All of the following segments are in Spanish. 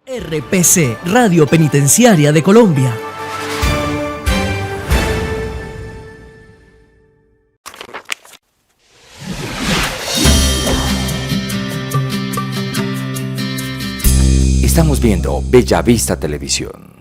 RPC, Radio Penitenciaria de Colombia. Estamos viendo Bellavista Televisión.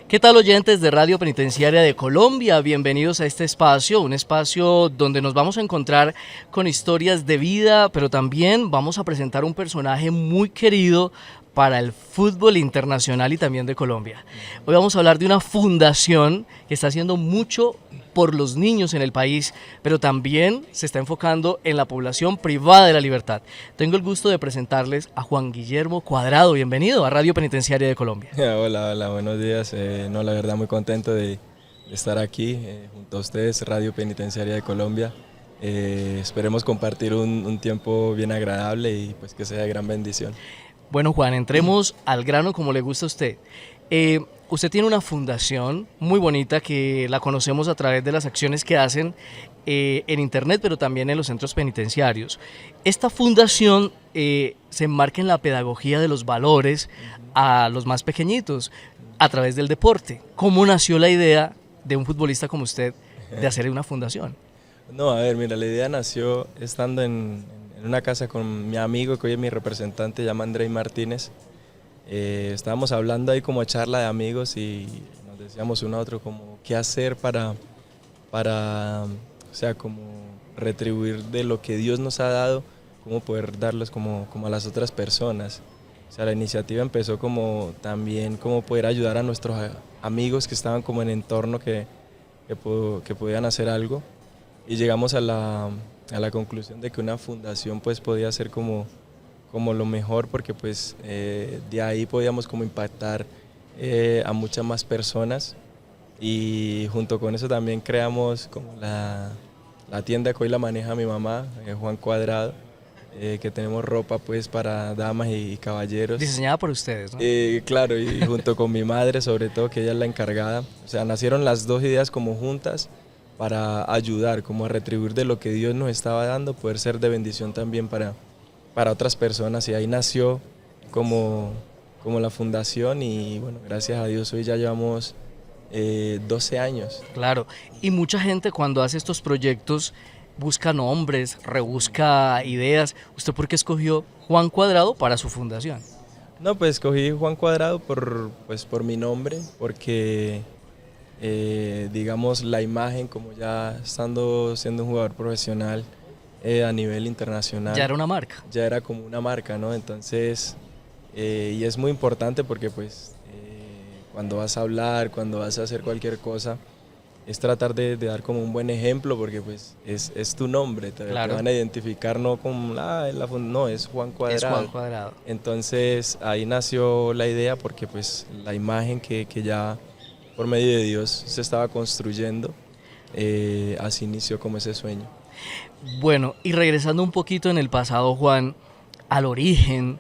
¿Qué tal, oyentes de Radio Penitenciaria de Colombia? Bienvenidos a este espacio, un espacio donde nos vamos a encontrar con historias de vida, pero también vamos a presentar un personaje muy querido para el fútbol internacional y también de Colombia. Hoy vamos a hablar de una fundación que está haciendo mucho por los niños en el país, pero también se está enfocando en la población privada de la libertad. Tengo el gusto de presentarles a Juan Guillermo Cuadrado. Bienvenido a Radio Penitenciaria de Colombia. Hola, buenos días. La verdad muy contento de estar aquí junto a ustedes, Radio Penitenciaria de Colombia. Esperemos compartir un tiempo bien agradable y pues que sea de gran bendición. Bueno, Juan, entremos al grano como le gusta a usted. Usted tiene una fundación muy bonita que la conocemos a través de las acciones que hacen en internet, pero también en los centros penitenciarios. Esta fundación se enmarca en la pedagogía de los valores a los más pequeñitos a través del deporte. ¿Cómo nació la idea de un futbolista como usted de hacer una fundación? No, a ver, mira, la idea nació estando en una casa con mi amigo, que hoy es mi representante, se llama Andrei Martínez. Estábamos hablando ahí como charla de amigos y nos decíamos uno a otro como qué hacer para o sea, como retribuir de lo que Dios nos ha dado, cómo poder darlos como a las otras personas. O sea, la iniciativa empezó como también cómo poder ayudar a nuestros amigos que estaban como en entorno que podían hacer algo, y llegamos a la conclusión de que una fundación pues podía ser como lo mejor, porque pues de ahí podíamos como impactar a muchas más personas, y junto con eso también creamos como la tienda que hoy la maneja mi mamá, Juan Cuadrado, que tenemos ropa pues para damas y caballeros. Diseñada por ustedes, ¿no? Claro, y junto con mi madre sobre todo, que ella es la encargada. O sea, nacieron las dos ideas como juntas para ayudar, como a retribuir de lo que Dios nos estaba dando, poder ser de bendición también para otras personas, y ahí nació como la fundación, y bueno, gracias a Dios hoy ya llevamos 12 años. Claro, y mucha gente cuando hace estos proyectos busca nombres, rebusca ideas. ¿Usted por qué escogió Juan Cuadrado para su fundación? No, pues escogí Juan Cuadrado por mi nombre, porque digamos la imagen, como ya siendo un jugador profesional a nivel internacional. Ya era una marca. Ya era como una marca, ¿no? Entonces, y es muy importante porque pues cuando vas a hablar, cuando vas a hacer cualquier cosa, es tratar de dar como un buen ejemplo, porque pues es tu nombre, Claro. Te van a identificar no como, no, es Juan Cuadrado. Es Juan Cuadrado. Entonces ahí nació la idea, porque pues la imagen que ya por medio de Dios se estaba construyendo, así inició como ese sueño. Bueno, y regresando un poquito en el pasado, Juan, al origen,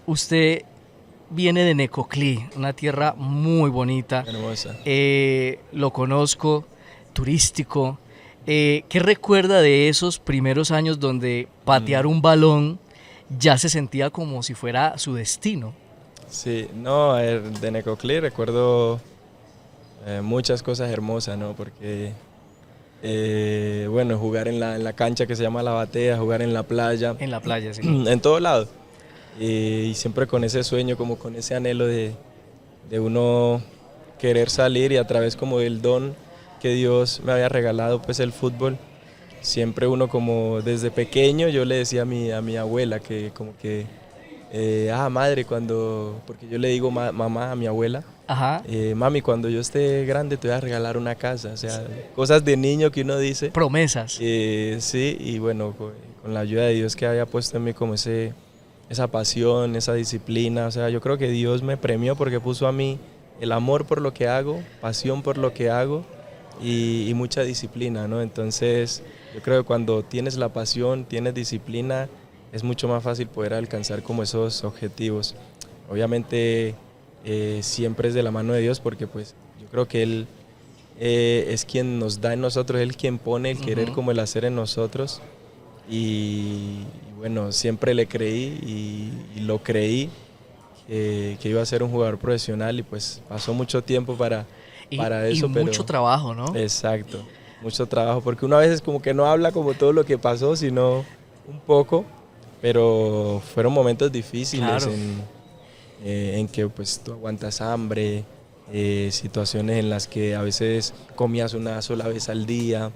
usted viene de Necoclí, una tierra muy bonita. Hermosa. Lo conozco, turístico. ¿Qué recuerda de esos primeros años donde patear un balón ya se sentía como si fuera su destino? Sí, no, a ver, de Necoclí recuerdo muchas cosas hermosas, ¿no? Porque bueno, jugar en la cancha que se llama La Batea, jugar en la playa. En la playa, sí. En todo lado. Y siempre con ese sueño, como con ese anhelo de uno querer salir, y a través como del don que Dios me había regalado, pues el fútbol. Siempre uno como desde pequeño, yo le decía a mi abuela que como que, madre, porque yo le digo mamá a mi abuela. Ajá. Mami, cuando yo esté grande te voy a regalar una casa. O sea, cosas de niño que uno dice. Promesas. Sí, y bueno, con la ayuda de Dios que había puesto en mí como esa pasión, esa disciplina. O sea, yo creo que Dios me premió porque puso a mí el amor por lo que hago, pasión por lo que hago, y mucha disciplina, ¿no? Entonces, yo creo que cuando tienes la pasión, tienes disciplina, es mucho más fácil poder alcanzar como esos objetivos. Obviamente siempre es de la mano de Dios, porque pues yo creo que Él es quien nos da en nosotros, Él quien pone el querer como el hacer en nosotros. y bueno, siempre le creí y lo creí que iba a ser un jugador profesional y pues pasó mucho tiempo para eso. Y mucho trabajo, ¿no? Exacto, mucho trabajo, porque uno a veces como que no habla como todo lo que pasó, sino un poco, pero fueron momentos difíciles Claro. en que pues tú aguantas hambre, situaciones en las que a veces comías una sola vez al día,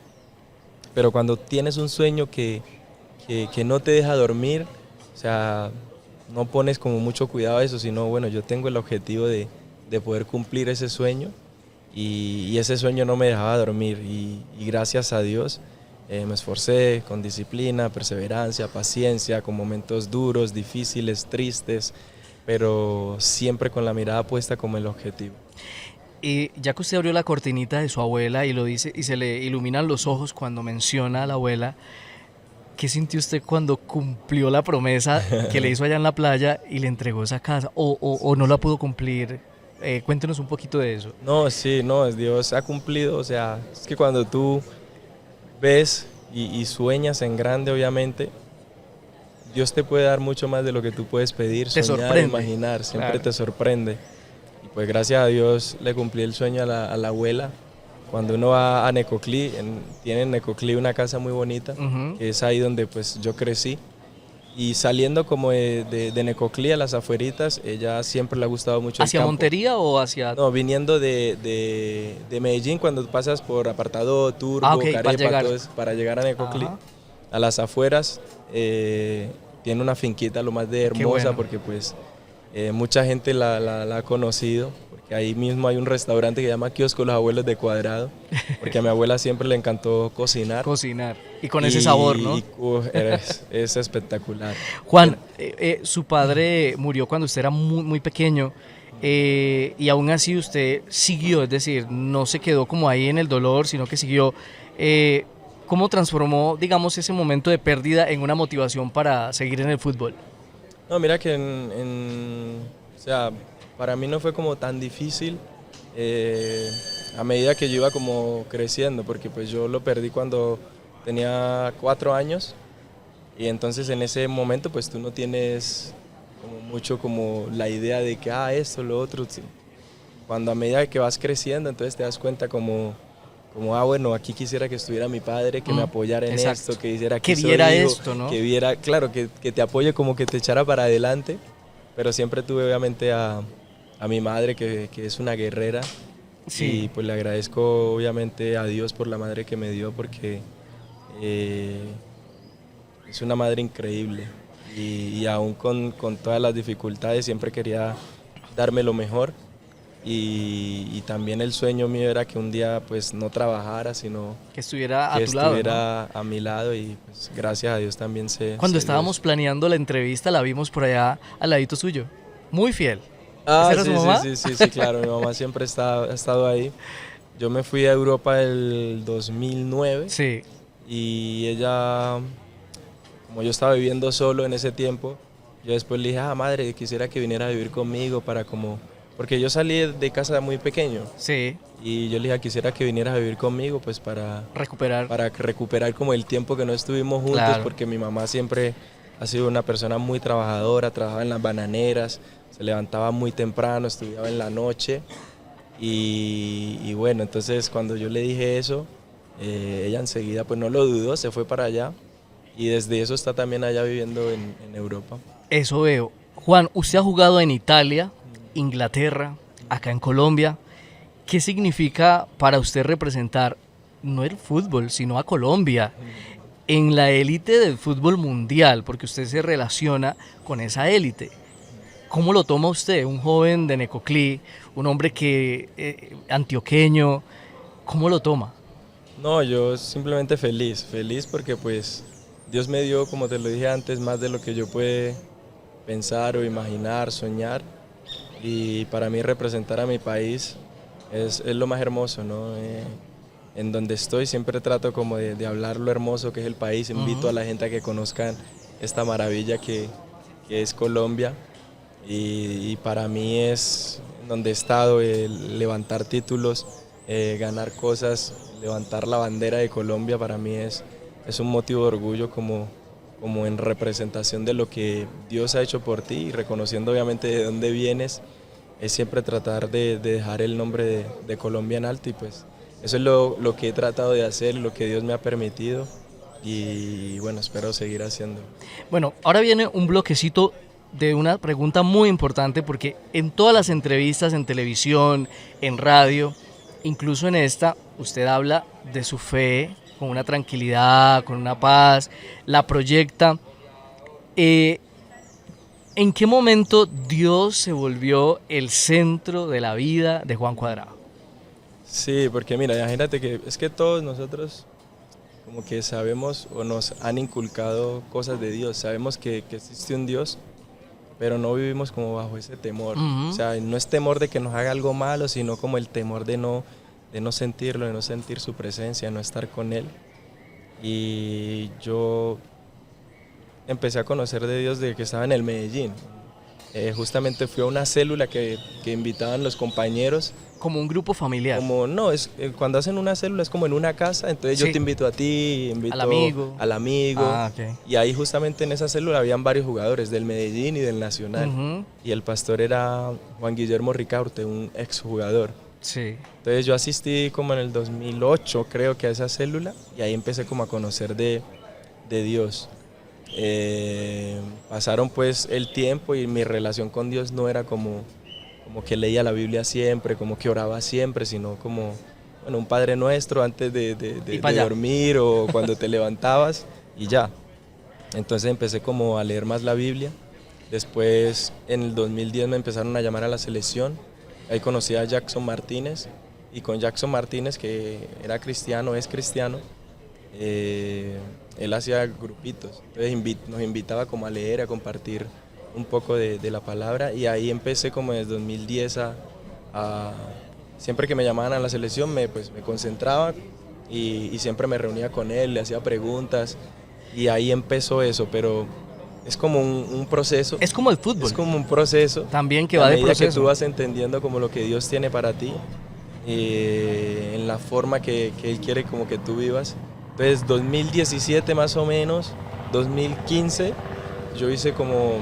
pero cuando tienes un sueño que no te deja dormir, o sea, no pones como mucho cuidado a eso, sino bueno, yo tengo el objetivo de poder cumplir ese sueño y ese sueño no me dejaba dormir y gracias a Dios me esforcé con disciplina, perseverancia, paciencia, con momentos duros, difíciles, tristes, pero siempre con la mirada puesta como el objetivo. Y ya que usted abrió la cortinita de su abuela y lo dice y se le iluminan los ojos cuando menciona a la abuela, ¿qué sintió usted cuando cumplió la promesa que le hizo allá en la playa y le entregó esa casa? ¿O no la pudo cumplir? Cuéntenos un poquito de eso. No, sí, no, Dios ha cumplido, o sea, es que cuando tú ves y sueñas en grande, obviamente, Dios te puede dar mucho más de lo que tú puedes pedir, Te soñar, sorprende. imaginar, siempre Claro. te sorprende. Y pues gracias a Dios le cumplí el sueño a la abuela. Cuando uno va a Necoclí, tiene en Necoclí una casa muy bonita, Ujú. que es ahí donde pues yo crecí. Y saliendo como de Necoclí a las afueritas, ella siempre le ha gustado mucho el ¿Hacia campo. Montería o hacia...? No, viniendo de Medellín, cuando pasas por Apartado, Turbo, Ah, ok, para Carepa, llegar. todo eso, para llegar a Necoclí, Ajá. a las afueras, tiene una finquita lo más de hermosa, bueno. porque pues mucha gente la ha conocido, porque ahí mismo hay un restaurante que se llama Kiosco Los Abuelos de Cuadrado, porque a mi abuela siempre le encantó cocinar. Cocinar. Y con ese sabor, ¿no? Es espectacular. Juan, su padre murió cuando usted era muy, muy pequeño y aún así usted siguió, es decir, no se quedó como ahí en el dolor, sino que siguió. ¿Cómo transformó, digamos, ese momento de pérdida en una motivación para seguir en el fútbol? No, mira que o sea, para mí no fue como tan difícil a medida que yo iba como creciendo, porque pues yo lo perdí cuando tenía 4 años y entonces en ese momento pues tú no tienes como mucho como la idea de que esto, lo otro. Sí. Cuando a medida que vas creciendo entonces te das cuenta como bueno, aquí quisiera que estuviera mi padre, que me apoyara en exacto. esto, que hiciera que soy viera hijo, esto, ¿no? que viera, claro, que te apoye, como que te echara para adelante, pero siempre tuve obviamente a mi madre que es una guerrera Sí. y pues le agradezco obviamente a Dios por la madre que me dio porque es una madre increíble y aún con todas las dificultades siempre quería darme lo mejor. Y también el sueño mío era que un día pues no trabajara, sino Que estuviera que a tu lado, ¿no? estuviera a mi lado y pues gracias a Dios también Cuando se estábamos dio. planeando la entrevista, la vimos por allá al ladito suyo. Muy fiel. Ah, ¿Esa era sí, su mamá? sí, claro, mi mamá siempre ha estado ahí. Yo me fui a Europa el 2009 Sí. y ella, como yo estaba viviendo solo en ese tiempo, yo después le dije, madre, quisiera que viniera a vivir conmigo porque yo salí de casa muy pequeño. Sí. Y yo le dije, quisiera que vinieras a vivir conmigo, pues para Recuperar. recuperar como el tiempo que no estuvimos juntos, Claro. porque mi mamá siempre ha sido una persona muy trabajadora, trabajaba en las bananeras, se levantaba muy temprano, estudiaba en la noche. Y bueno, entonces cuando yo le dije eso, ella enseguida pues no lo dudó, se fue para allá y desde eso está también allá viviendo en Europa. Eso veo. Juan, usted ha jugado en Italia, Inglaterra, acá en Colombia. ¿Qué significa para usted representar no el fútbol, sino a Colombia en la élite del fútbol mundial? Porque usted se relaciona con esa élite. ¿Cómo lo toma usted, un joven de Necoclí, un hombre antioqueño? ¿Cómo lo toma? No, yo simplemente feliz porque pues Dios me dio, como te lo dije antes, más de lo que yo puedo pensar o imaginar, soñar. Y para mí representar a mi país es lo más hermoso, ¿no? En donde estoy siempre trato como de hablar lo hermoso que es el país, invito a la gente a que conozcan esta maravilla que es Colombia y para mí es donde he estado, levantar títulos, ganar cosas, levantar la bandera de Colombia para mí es un motivo de orgullo como como en representación de lo que Dios ha hecho por ti y reconociendo obviamente de dónde vienes, es siempre tratar de dejar el nombre de Colombia en alto y pues eso es lo que he tratado de hacer, lo que Dios me ha permitido y bueno, espero seguir haciendo. Bueno, ahora viene un bloquecito de una pregunta muy importante porque en todas las entrevistas en televisión, en radio, incluso en esta, usted habla de su fe con una tranquilidad, con una paz, la proyecta. ¿En qué momento Dios se volvió el centro de la vida de Juan Cuadrado? Sí, porque mira, imagínate que es que todos nosotros como que sabemos o nos han inculcado cosas de Dios, sabemos que existe un Dios, pero no vivimos como bajo ese temor. O sea, no es temor de que nos haga algo malo, sino como el temor de no sentirlo, de no sentir su presencia, de no estar con Él. Y yo empecé a conocer de Dios desde que estaba en el Medellín. Justamente fui a una célula que invitaban los compañeros. Como un grupo familiar. Como no, cuando hacen una célula es como en una casa, entonces yo te invito a ti, invito al amigo. Okay. Y ahí justamente en esa célula habían varios jugadores del Medellín y del Nacional. Y el pastor era Juan Guillermo Ricaurte, un exjugador. Sí. Entonces yo asistí como en el 2008 creo que a esa célula y ahí empecé como a conocer de Dios. Pasaron pues el tiempo y mi relación con Dios no era como que leía la Biblia siempre, como que oraba siempre, sino como un Padre Nuestro antes de dormir o cuando te levantabas y ya. Entonces empecé como a leer más la Biblia. Después en el 2010 me empezaron a llamar a la selección. Ahí conocí a Jackson Martínez y con Jackson Martínez, que era cristiano, es cristiano, él hacía grupitos, entonces nos invitaba como a leer, a compartir un poco de la palabra y ahí empecé como desde 2010 siempre que me llamaban a la selección me concentraba y siempre me reunía con él, le hacía preguntas y ahí empezó eso, pero es como un proceso. Es como el fútbol. Es como un proceso. También que va de proceso. Que tú vas entendiendo como lo que Dios tiene para ti, en la forma que Él quiere como que tú vivas. Entonces 2017 más o menos, 2015, yo hice como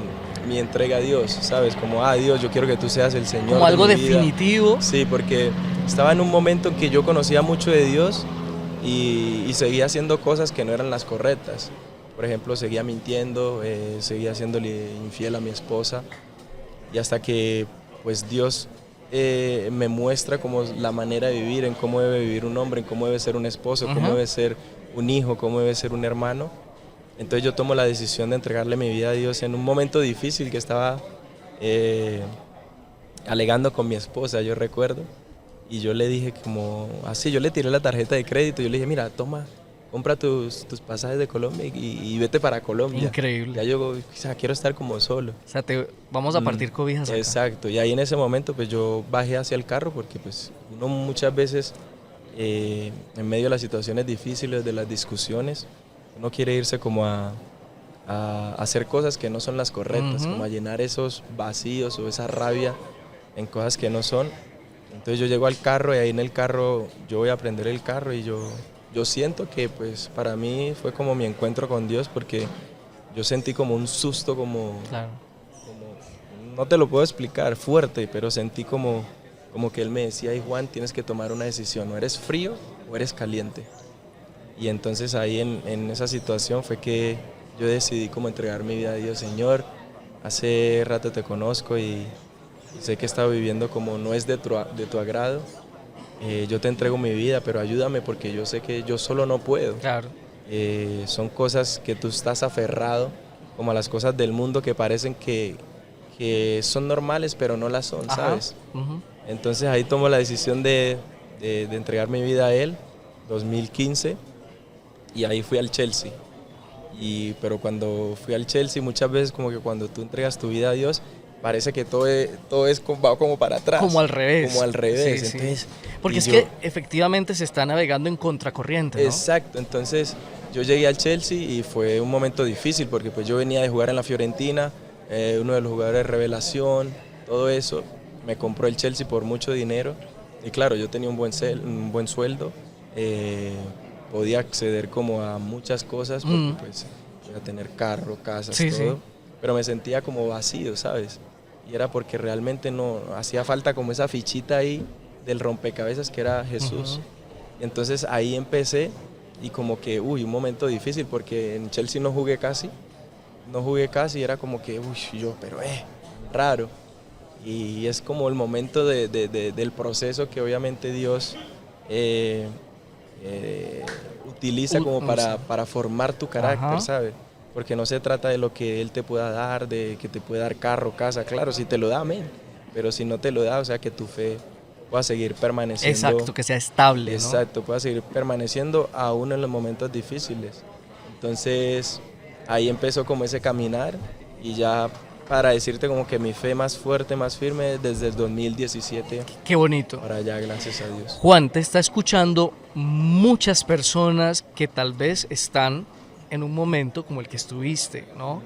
mi entrega a Dios, ¿sabes? Como, Dios, yo quiero que tú seas el Señor. Como algo de mi vida. definitivo. Sí, porque estaba en un momento en que yo conocía mucho de Dios y seguía haciendo cosas que no eran las correctas. Por ejemplo, seguía mintiendo, seguía haciéndole infiel a mi esposa y hasta que pues Dios me muestra como la manera de vivir, en cómo debe vivir un hombre, en cómo debe ser un esposo, cómo debe ser un hijo, cómo debe ser un hermano. Entonces yo tomo la decisión de entregarle mi vida a Dios en un momento difícil que estaba alegando con mi esposa, yo recuerdo, y yo le dije como así, yo le tiré la tarjeta de crédito, yo le dije, mira, toma, compra tus pasajes de Colombia y vete para Colombia. Increíble. Ya yo quiero estar como solo. O sea, vamos a partir cobijas acá. Exacto, y ahí en ese momento pues yo bajé hacia el carro porque pues uno muchas veces en medio de las situaciones difíciles, de las discusiones, uno quiere irse como a hacer cosas que no son las correctas, como a llenar esos vacíos o esa rabia en cosas que no son. Entonces yo llego al carro y ahí en el carro yo voy a prender el carro y yo siento que pues para mí fue como mi encuentro con Dios porque yo sentí como un susto, como no te lo puedo explicar, fuerte, pero sentí como que Él me decía, ay Juan, tienes que tomar una decisión, o eres frío o eres caliente. Y entonces ahí en esa situación fue que yo decidí como entregar mi vida a Dios. Señor, hace rato te conozco y sé que he estado viviendo como no es de tu agrado. Yo te entrego mi vida, pero ayúdame porque yo sé que yo solo no puedo. Claro. Son cosas que tú estás aferrado, como a las cosas del mundo que parecen que son normales, pero no las son, ¿sabes? Entonces ahí tomo la decisión de entregar mi vida a Él, 2015, y ahí fui al Chelsea. Pero cuando fui al Chelsea, muchas veces como que cuando tú entregas tu vida a Dios, parece que todo va como para atrás. Como al revés. Como al revés. Sí, entonces, sí. Porque es que efectivamente se está navegando en contracorriente, ¿no? Exacto. Entonces yo llegué al Chelsea y fue un momento difícil porque pues yo venía de jugar en la Fiorentina, uno de los jugadores de revelación, todo eso. Me compró el Chelsea por mucho dinero y claro, yo tenía un buen sueldo, podía acceder como a muchas cosas porque pues voy a tener carro, casas, Sí, todo, sí. pero me sentía como vacío, ¿sabes? Y era porque realmente no hacía falta como esa fichita ahí del rompecabezas que era Jesús. Y entonces ahí empecé y como que, un momento difícil porque en Chelsea no jugué casi, y era como que, pero raro. Y es como el momento del proceso que obviamente Dios utiliza como para formar tu carácter, Ajá. ¿sabes? Porque no se trata de lo que Él te pueda dar, de que te pueda dar carro, casa, claro, si te lo da, amén, pero si no te lo da, o sea, que tu fe pueda seguir permaneciendo. Exacto, que sea estable, ¿no? Exacto, pueda seguir permaneciendo aún en los momentos difíciles. Entonces, ahí empezó como ese caminar y ya para decirte como que mi fe más fuerte, más firme desde el 2017 Qué bonito. para allá, gracias a Dios. Juan, te está escuchando muchas personas que tal vez están en un momento como el que estuviste, ¿no?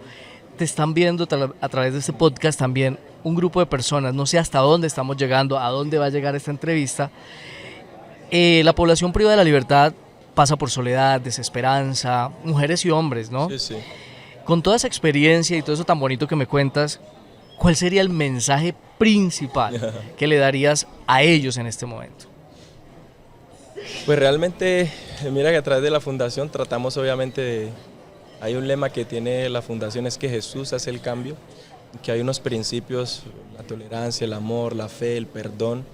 Te están viendo a través de este podcast también un grupo de personas, no sé hasta dónde estamos llegando, a dónde va a llegar esta entrevista. La población privada de la libertad pasa por soledad, desesperanza, mujeres y hombres, ¿no? Sí, sí. Con toda esa experiencia y todo eso tan bonito que me cuentas, ¿cuál sería el mensaje principal que le darías a ellos en este momento? Pues realmente, mira que a través de la fundación tratamos obviamente hay un lema que tiene la fundación, es que Jesús hace el cambio, que hay unos principios, la tolerancia, el amor, la fe, el perdón,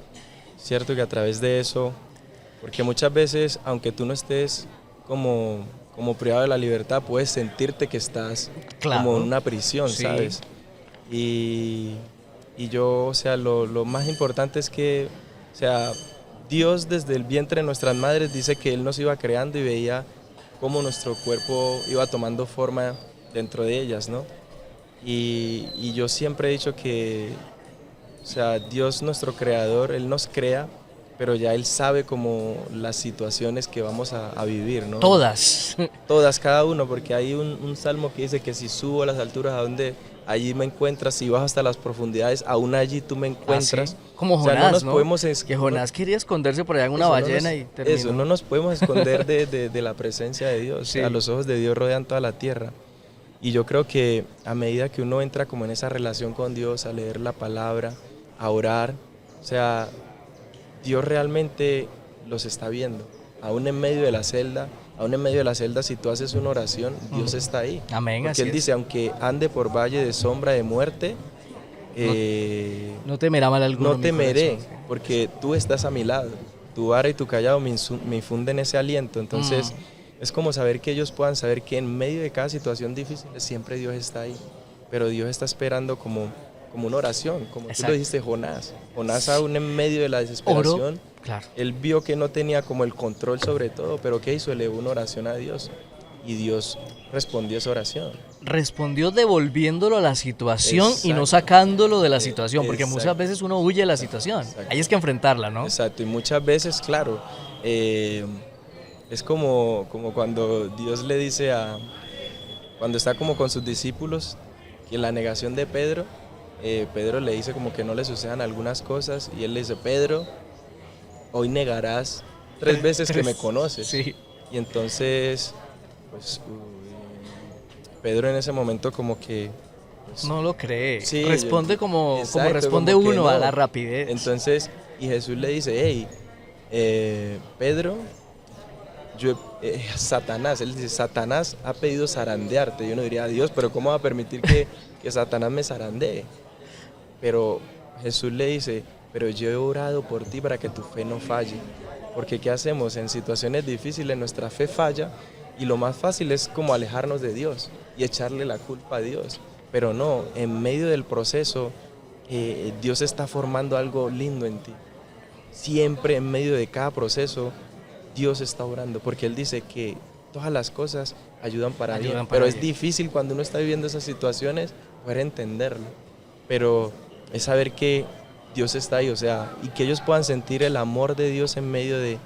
cierto que a través de eso, porque muchas veces, aunque tú no estés como privado de la libertad, puedes sentirte que estás Claro. como en una prisión, Sí. ¿sabes? Y yo, o sea, lo más importante es que, o sea, Dios desde el vientre de nuestras madres dice que Él nos iba creando y veía cómo nuestro cuerpo iba tomando forma dentro de ellas, ¿no? Y yo siempre he dicho que, o sea, Dios nuestro creador, Él nos crea, pero ya Él sabe como las situaciones que vamos a vivir, ¿no? Todas. Todas, cada uno, porque hay un salmo que dice que si subo a las alturas, ¿a dónde? Allí me encuentras, si bajo hasta las profundidades, aún allí tú me encuentras. Ah, sí. Como O sea, Jonás, nos ¿no? podemos Que Jonás quería esconderse por allá en una eso, ballena y terminó. Eso, no nos podemos esconder de la presencia de Dios. Sí. O sea, los ojos de Dios rodean toda la tierra. Y yo creo que a medida que uno entra como en esa relación con Dios, a leer la palabra, a orar, o sea, Dios realmente los está viendo. Aún en medio de la celda, si tú haces una oración, Dios está ahí. Amén, Porque así Él es. dice, aunque ande por valle de sombra de muerte, No temerá mal alguno. no mi temeré, corazón, sí. porque tú estás a mi lado. Tu vara y tu callado me infunden ese aliento. Entonces, es como saber que ellos puedan saber que en medio de cada situación difícil siempre Dios está ahí. Pero Dios está esperando como una oración, como tú Exacto. lo dijiste, Jonás. Jonás aún en medio de la desesperación, Oro, claro. él vio que no tenía como el control sobre todo, pero ¿qué hizo? Elevó una oración a Dios y Dios respondió esa oración. Respondió devolviéndolo a la situación y no Exacto. sacándolo de la situación, porque Exacto. muchas veces uno huye de la situación. Exacto. Ahí es que enfrentarla, ¿no? Exacto, y muchas veces, claro, es como cuando Dios le dice cuando está como con sus discípulos, que en la negación de Pedro, Pedro le dice como que no le sucedan algunas cosas y él le dice, Pedro, hoy negarás 3 veces que me conoces. Sí. Y entonces, pues, Pedro en ese momento como que... pues, No lo cree. sí, Responde como exacto, responde como que uno a no. la rapidez. Entonces, y Jesús le dice, hey, Pedro, Satanás, él dice, Satanás ha pedido zarandearte. Yo no diría, Dios, pero ¿cómo va a permitir que Satanás me zarandee? Pero Jesús le dice, pero yo he orado por ti para que tu fe no falle. Porque ¿qué hacemos? En situaciones difíciles nuestra fe falla y lo más fácil es como alejarnos de Dios y echarle la culpa a Dios. Pero no, en medio del proceso Dios está formando algo lindo en ti. Siempre en medio de cada proceso Dios está obrando, porque Él dice que todas las cosas ayudan para bien. Pero es difícil cuando uno está viviendo esas situaciones poder entenderlo. Pero es saber que Dios está ahí, o sea, y que ellos puedan sentir el amor de Dios en medio de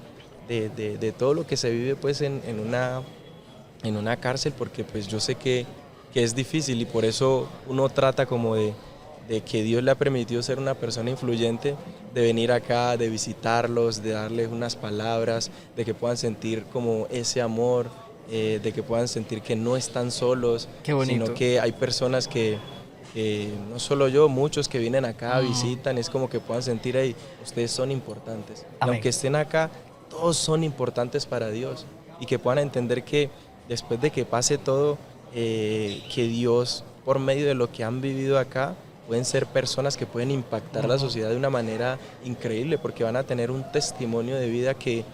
todo lo que se vive pues en una cárcel, porque pues yo sé que es difícil y por eso uno trata como de que Dios le ha permitido ser una persona influyente, de venir acá, de visitarlos, de darles unas palabras, de que puedan sentir como ese amor, de que puedan sentir que no están solos, Qué bonito. sino que hay personas que no solo yo, muchos que vienen acá, visitan, es como que puedan sentir, ahí, ustedes son importantes. Y Amén. aunque estén acá, todos son importantes para Dios y que puedan entender que después de que pase todo, que Dios, por medio de lo que han vivido acá, pueden ser personas que pueden impactar la sociedad de una manera increíble, porque van a tener un testimonio de vida que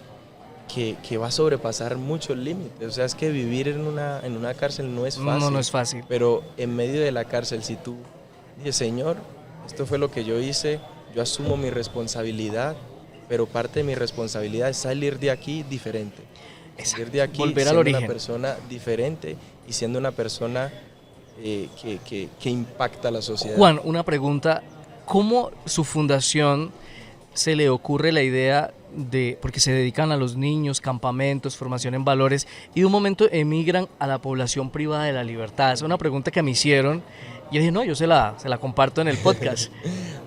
va a sobrepasar muchos límites. O sea, es que vivir en una cárcel no es fácil. No es fácil. Pero en medio de la cárcel, si tú dices, Señor, esto fue lo que yo hice, yo asumo mi responsabilidad, pero parte de mi responsabilidad es salir de aquí diferente. Salir de aquí Volver al siendo origen. una persona diferente y siendo una persona que impacta a la sociedad. Juan, una pregunta. ¿Cómo su fundación se le ocurre la idea de, porque se dedican a los niños, campamentos, formación en valores, y de un momento emigran a la población privada de la libertad? Es una pregunta que me hicieron y yo dije, no, yo se la comparto en el podcast.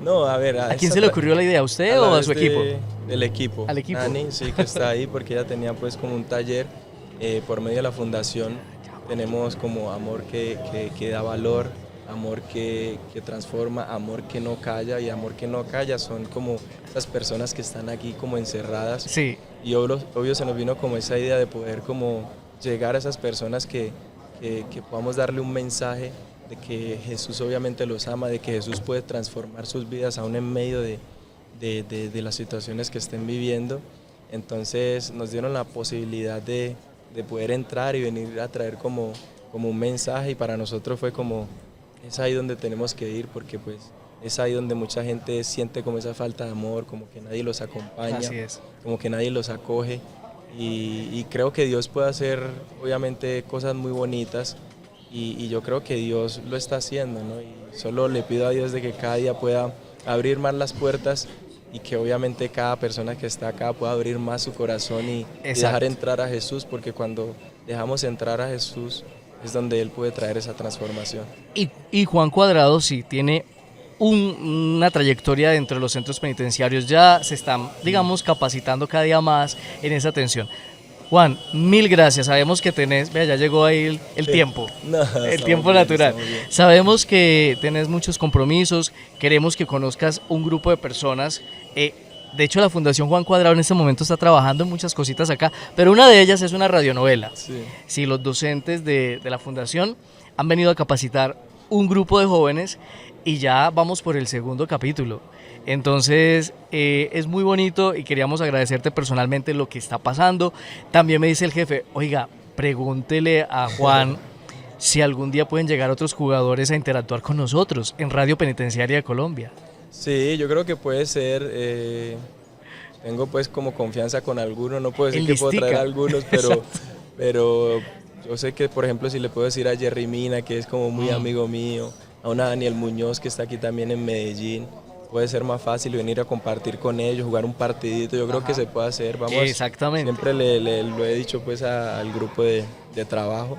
No, a ver, ¿A quién se le ocurrió la idea? ¿A usted o a su equipo? Del equipo. ¿Al equipo? Ani, sí, que está ahí porque ella tenía pues como un taller por medio de la fundación. Tenemos como amor que da valor, amor que transforma, amor que no calla, y amor que no calla son como esas personas que están aquí como encerradas. Sí. Y obvio se nos vino como esa idea de poder como llegar a esas personas que podamos darle un mensaje de que Jesús obviamente los ama, de que Jesús puede transformar sus vidas aún en medio de las situaciones que estén viviendo. Entonces nos dieron la posibilidad de poder entrar y venir a traer como un mensaje, y para nosotros fue como, es ahí donde tenemos que ir, porque pues es ahí donde mucha gente siente como esa falta de amor, como que nadie los acompaña, Así es. como que nadie los acoge, y creo que Dios puede hacer obviamente cosas muy bonitas, y yo creo que Dios lo está haciendo, ¿no? Y solo le pido a Dios de que cada día pueda abrir más las puertas, y que obviamente cada persona que está acá pueda abrir más su corazón y dejar entrar a Jesús, porque cuando dejamos entrar a Jesús es donde Él puede traer esa transformación. Y Juan Cuadrado sí tiene una trayectoria dentro de los centros penitenciarios, ya se están, digamos, capacitando cada día más en esa atención. Juan, mil gracias, sabemos que tenés, vea, ya llegó ahí el tiempo, No, el tiempo bien, natural. estamos bien. Sabemos que tenés muchos compromisos, queremos que conozcas un grupo de personas. De hecho, la Fundación Juan Cuadrado en este momento está trabajando en muchas cositas acá, pero una de ellas es una radionovela. Sí. Sí, los docentes de la Fundación han venido a capacitar un grupo de jóvenes y ya vamos por el segundo capítulo. Entonces es muy bonito y queríamos agradecerte personalmente lo que está pasando. También me dice el jefe, oiga, pregúntele a Juan si algún día pueden llegar otros jugadores a interactuar con nosotros en Radio Penitenciaria de Colombia. Sí, yo creo que puede ser. Tengo pues como confianza con algunos, no puedo decir que puedo traer a algunos, pero yo sé que, por ejemplo, si le puedo decir a Jerry Mina, que es como muy amigo mío, a una Daniel Muñoz que está aquí también en Medellín, puede ser más fácil venir a compartir con ellos, jugar un partidito. Yo creo que se puede hacer. Vamos, exactamente. Siempre lo he dicho pues al grupo de trabajo,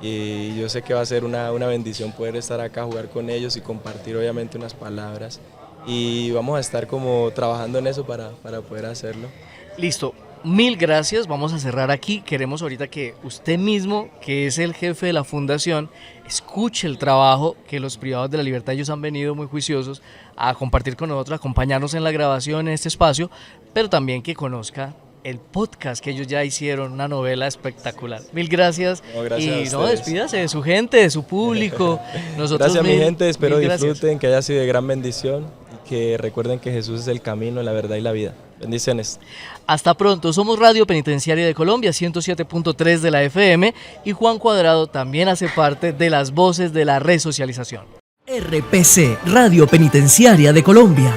y yo sé que va a ser una bendición poder estar acá, jugar con ellos y compartir obviamente unas palabras, y vamos a estar como trabajando en eso para poder hacerlo. Listo, mil gracias, vamos a cerrar aquí. Queremos ahorita que usted mismo, que es el jefe de la fundación, escuche el trabajo que los privados de la libertad, ellos han venido muy juiciosos a compartir con nosotros, a acompañarnos en la grabación en este espacio, pero también que conozca el podcast que ellos ya hicieron, una novela espectacular. Mil gracias. No, gracias y a no, ustedes. despídase de su gente, de su público. Nosotros Gracias mi gente, espero mil gracias. disfruten, que haya sido de gran bendición, y que recuerden que Jesús es el camino, la verdad y la vida. Bendiciones. Hasta pronto, somos Radio Penitenciaria de Colombia, 107.3 de la FM, y Juan Cuadrado también hace parte de las voces de la resocialización. RPC, Radio Penitenciaria de Colombia.